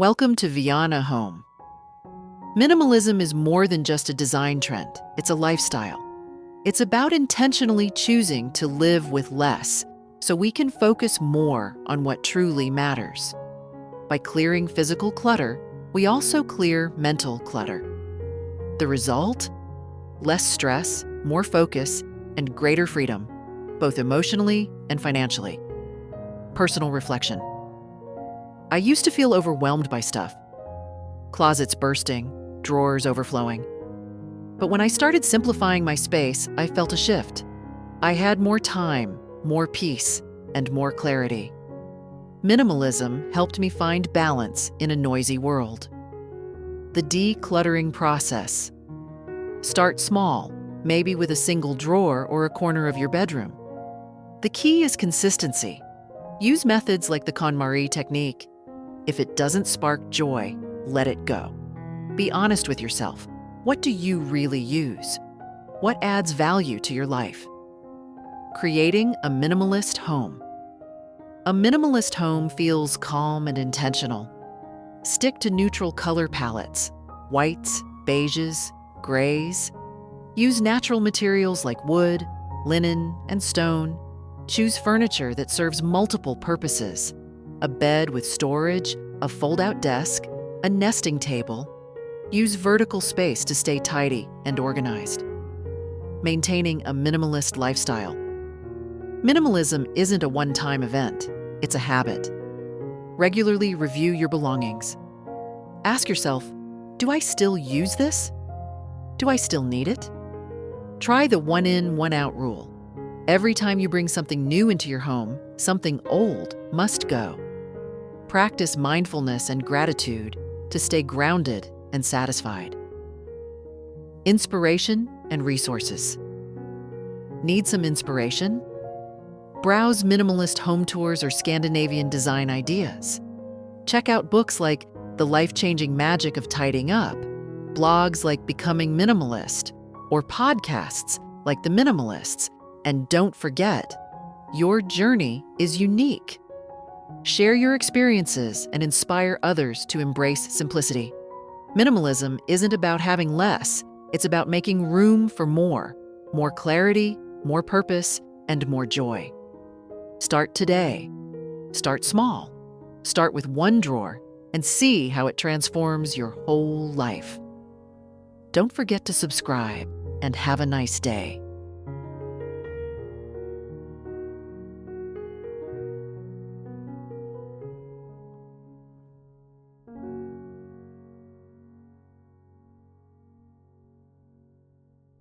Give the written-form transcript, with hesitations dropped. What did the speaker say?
Welcome to Viana Home. Minimalism is more than just a design trend, it's a lifestyle. It's about intentionally choosing to live with less so we can focus more on what truly matters. By clearing physical clutter, we also clear mental clutter. The result? Less stress, more focus, and greater freedom, both emotionally and financially. Personal reflection. I used to feel overwhelmed by stuff. Closets bursting, drawers overflowing. But when I started simplifying my space, I felt a shift. I had more time, more peace, and more clarity. Minimalism helped me find balance in a noisy world. The decluttering process. Start small, maybe with a single drawer or a corner of your bedroom. The key is consistency. Use methods like the KonMari technique. If it doesn't spark joy, let it go. Be honest with yourself. What do you really use? What adds value to your life? Creating a minimalist home. A minimalist home feels calm and intentional. Stick to neutral color palettes, whites, beiges, grays. Use natural materials like wood, linen, and stone. Choose furniture that serves multiple purposes. A bed with storage, a fold-out desk, a nesting table. Use vertical space to stay tidy and organized. Maintaining a minimalist lifestyle. Minimalism isn't a one-time event, it's a habit. Regularly review your belongings. Ask yourself, do I still use this? Do I still need it? Try the one-in, one-out rule. Every time you bring something new into your home, something old must go. Practice mindfulness and gratitude to stay grounded and satisfied. Inspiration and resources. Need some inspiration? Browse minimalist home tours or Scandinavian design ideas. Check out books like The Life-Changing Magic of Tidying Up, blogs like Becoming Minimalist, or podcasts like The Minimalists. And don't forget, your journey is unique. Share your experiences and inspire others to embrace simplicity. Minimalism isn't about having less, it's about making room for more clarity, more purpose, and more joy. Start today. Start small. Start with one drawer and see how it transforms your whole life. Don't forget to subscribe and have a nice day.